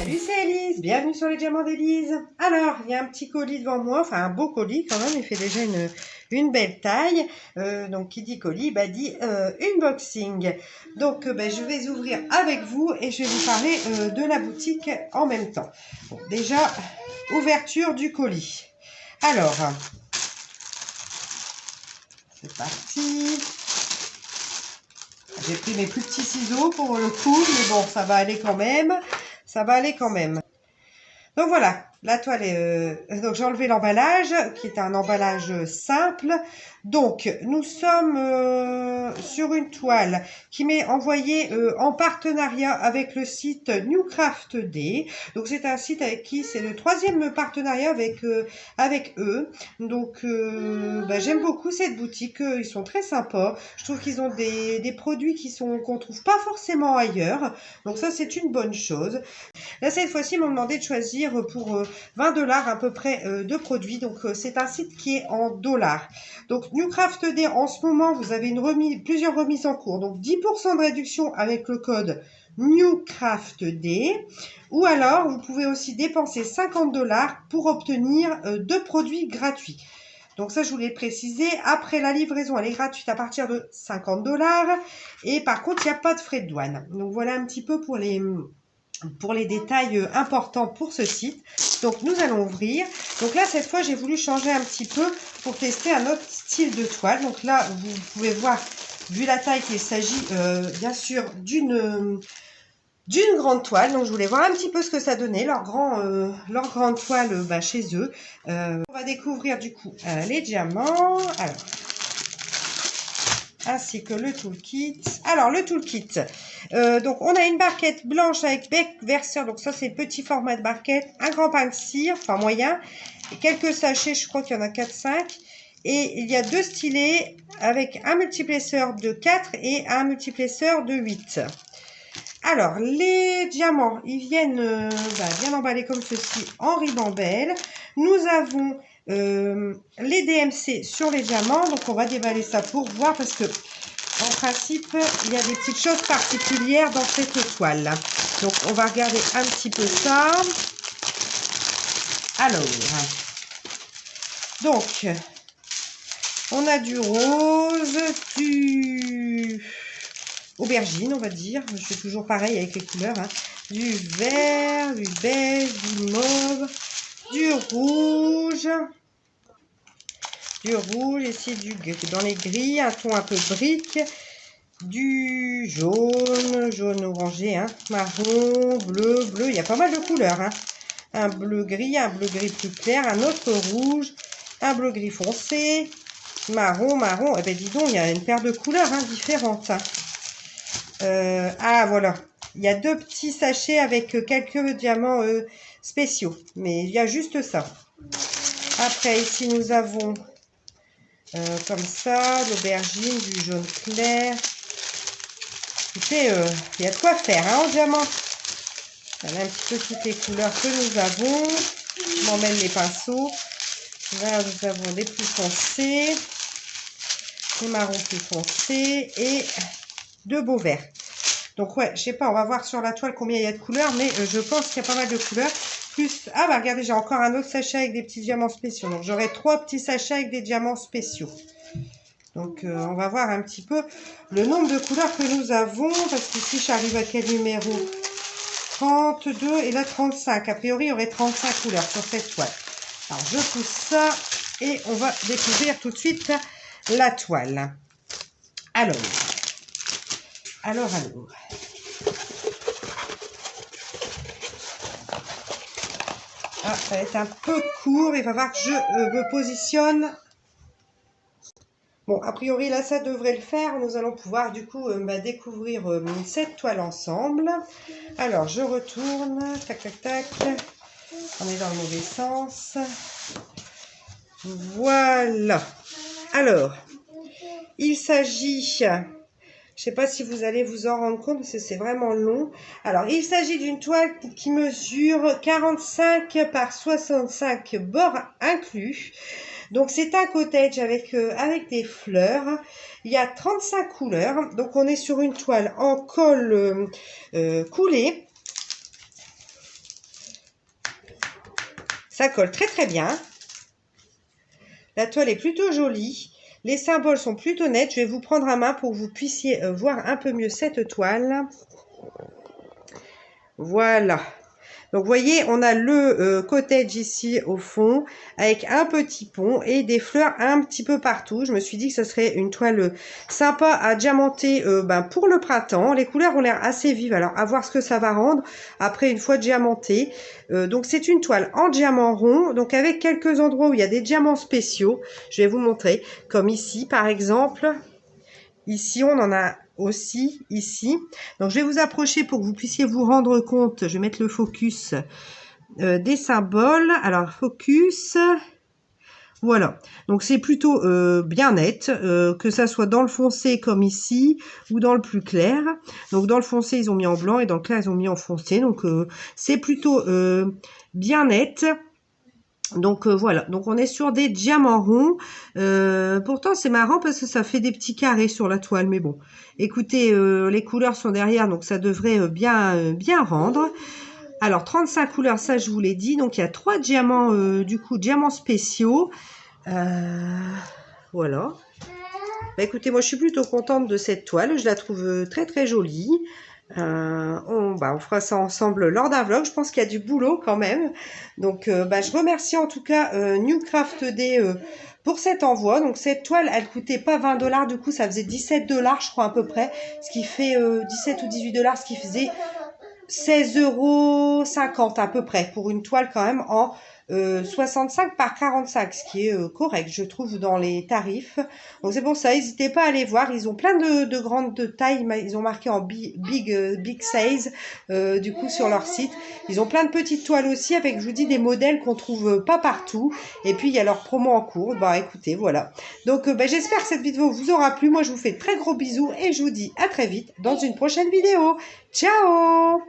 Salut, c'est Elise, bienvenue sur les diamants d'Elise. Alors, il y a un petit colis devant moi, enfin un beau colis quand même, il fait déjà une belle taille. Donc qui dit colis, dit unboxing. Donc je vais ouvrir avec vous et je vais vous parler de la boutique en même temps. Bon, déjà, ouverture du colis. Alors, c'est parti. J'ai pris mes plus petits ciseaux pour le coup, mais bon, ça va aller quand même. Ça va aller quand même. Donc voilà, la toile est... donc j'ai enlevé l'emballage, qui est un emballage simple. Donc, nous sommes sur une toile qui m'est envoyée en partenariat avec le site Newcraft Day. Donc, c'est un site avec qui c'est le 3e partenariat avec eux. Donc, j'aime beaucoup cette boutique. Ils sont très sympas. Je trouve qu'ils ont des produits qu'on trouve pas forcément ailleurs. Donc, ça, c'est une bonne chose. Là, cette fois-ci, ils m'ont demandé de choisir pour 20 $ à peu près de produits. Donc, c'est un site qui est en dollars. Donc, Newcraft Day, en ce moment, vous avez plusieurs remises en cours. Donc, 10% de réduction avec le code Newcraft Day. Ou alors, vous pouvez aussi dépenser 50 $ pour obtenir 2 produits gratuits. Donc ça, je voulais le préciser. Après, la livraison, elle est gratuite à partir de 50 $. Et par contre, il n'y a pas de frais de douane. Donc, voilà un petit peu pour les détails importants pour ce site. Donc nous allons ouvrir. Donc là, cette fois, j'ai voulu changer un petit peu pour tester un autre style de toile. Donc là, vous pouvez voir, vu la taille, qu'il s'agit bien sûr d'une grande toile. Donc je voulais voir un petit peu ce que ça donnait, leur grande toile chez eux. On va découvrir du coup les diamants. Alors, ainsi que le toolkit. Alors, le toolkit. Donc, on a une barquette blanche avec bec verseur. Donc, ça, c'est le petit format de barquette. Un grand pain de cire, enfin moyen. Et quelques sachets, je crois qu'il y en a 4-5. Et il y a 2 stylets avec un multiplesseur de 4 et un multiplesseur de 8. Alors, les diamants, ils viennent bien emballés comme ceci en ribambelle. Nous avons les DMC sur les diamants. Donc, on va déballer ça pour voir parce que, en principe, il y a des petites choses particulières dans cette toile. Donc, on va regarder un petit peu ça. Alors, donc, on a du rose, du aubergine, on va dire. Je fais toujours pareil avec les couleurs. Du vert, du beige, du mauve, du rouge. Ici dans les gris, un ton un peu brique, du jaune orangé, marron, bleu, il y a pas mal de couleurs. Un bleu gris plus clair, un autre rouge, un bleu gris foncé, marron. Eh ben dis donc, il y a une paire de couleurs différentes. Ah voilà, il y a 2 petits sachets avec quelques diamants spéciaux, mais il y a juste ça. Après ici nous avons comme ça, l'aubergine, du jaune clair. Écoutez, il y a de quoi faire en diamant. Voilà un petit peu toutes les couleurs que nous avons. Je m'emmène les pinceaux. Là, nous avons des plus foncés, des marrons plus foncés et de beaux verts. Donc ouais, je sais pas, on va voir sur la toile combien il y a de couleurs, mais je pense qu'il y a pas mal de couleurs. Plus, regardez, j'ai encore un autre sachet avec des petits diamants spéciaux. Donc j'aurai 3 petits sachets avec des diamants spéciaux. Donc on va voir un petit peu le nombre de couleurs que nous avons. Parce qu'ici, j'arrive à quel numéro? 32 et là 35. A priori, il y aurait 35 couleurs sur cette toile. Alors je pousse ça et on va découvrir tout de suite la toile. Alors. Ça va être un peu court. Il va falloir que je me positionne. Bon, a priori, là, ça devrait le faire. Nous allons pouvoir, du coup, découvrir cette toile ensemble. Alors, je retourne. Tac, tac, tac. On est dans le mauvais sens. Voilà. Alors, il s'agit... Je ne sais pas si vous allez vous en rendre compte parce que c'est vraiment long. Alors, il s'agit d'une toile qui mesure 45 par 65 bords inclus. Donc, c'est un cottage avec des fleurs. Il y a 35 couleurs. Donc, on est sur une toile en colle coulé. Ça colle très très bien. La toile est plutôt jolie. Les symboles sont plutôt nets. Je vais vous prendre à main pour que vous puissiez voir un peu mieux cette toile. Voilà. Donc, vous voyez, on a le cottage ici au fond, avec un petit pont et des fleurs un petit peu partout. Je me suis dit que ça serait une toile sympa à diamanter pour le printemps. Les couleurs ont l'air assez vives, alors à voir ce que ça va rendre après une fois diamantée. Donc, c'est une toile en diamant rond, donc avec quelques endroits où il y a des diamants spéciaux. Je vais vous montrer, comme ici par exemple. Ici, on en a aussi ici. Donc, je vais vous approcher pour que vous puissiez vous rendre compte. Je vais mettre le focus des symboles. Alors, focus. Voilà. Donc, c'est plutôt bien net, que ça soit dans le foncé comme ici ou dans le plus clair. Donc, dans le foncé, ils ont mis en blanc et dans le clair, ils ont mis en foncé. Donc, c'est plutôt bien net. Donc voilà, donc on est sur des diamants ronds. Pourtant c'est marrant parce que ça fait des petits carrés sur la toile, mais bon. Écoutez, les couleurs sont derrière, donc ça devrait bien rendre. Alors 35 couleurs, ça je vous l'ai dit. Donc il y a 3 diamants, du coup diamants spéciaux. Voilà. Bah, écoutez, moi je suis plutôt contente de cette toile, je la trouve très très jolie. On fera ça ensemble lors d'un vlog. Je pense qu'il y a du boulot quand même. Donc, je remercie en tout cas New Craft Day pour cet envoi. Donc, cette toile, elle coûtait pas 20 $. Du coup, ça faisait 17 $, je crois, à peu près. Ce qui fait 17 ou 18 $, ce qui faisait 16,50 € à peu près. Pour une toile quand même en 65 par 45, ce qui est correct, je trouve, dans les tarifs. Donc c'est pour ça, n'hésitez pas à aller voir. Ils ont plein de grandes tailles. Ils ont marqué en big size, du coup, sur leur site. Ils ont plein de petites toiles aussi, avec, je vous dis, des modèles qu'on trouve pas partout. Et puis, il y a leur promo en cours. Bah, écoutez, voilà. Donc, j'espère que cette vidéo vous aura plu. Moi, je vous fais de très gros bisous et je vous dis à très vite dans une prochaine vidéo. Ciao!